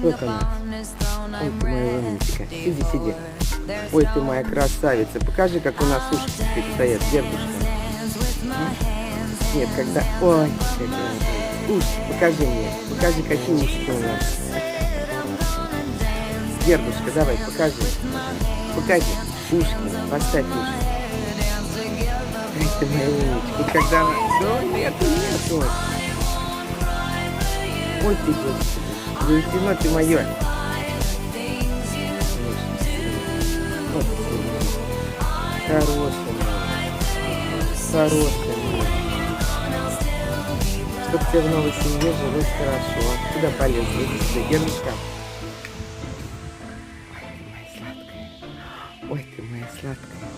Вот она. Ой, ты моя умничка. Сиди, сиди. Ой, ты моя красавица. Покажи, как у нас ушки теперь стоят, дедушка. Нет, когда... Ой, ушки, покажи мне. Покажи, какие ушки у нас. Дедушка, давай, покажи. Покажи. Ушки, поставь ушки. Ай, ты моя умничка. И когда она... Да, нету. Ой, ты, Господи. Заутено ты мое. Вот ты. Хорошая моя. Хорошая моя. Чтоб тебе в новой семье жилось хорошо. Куда полезла? Иди сюда, дедушка. Ой, ты моя сладкая. Ой, ты моя сладкая.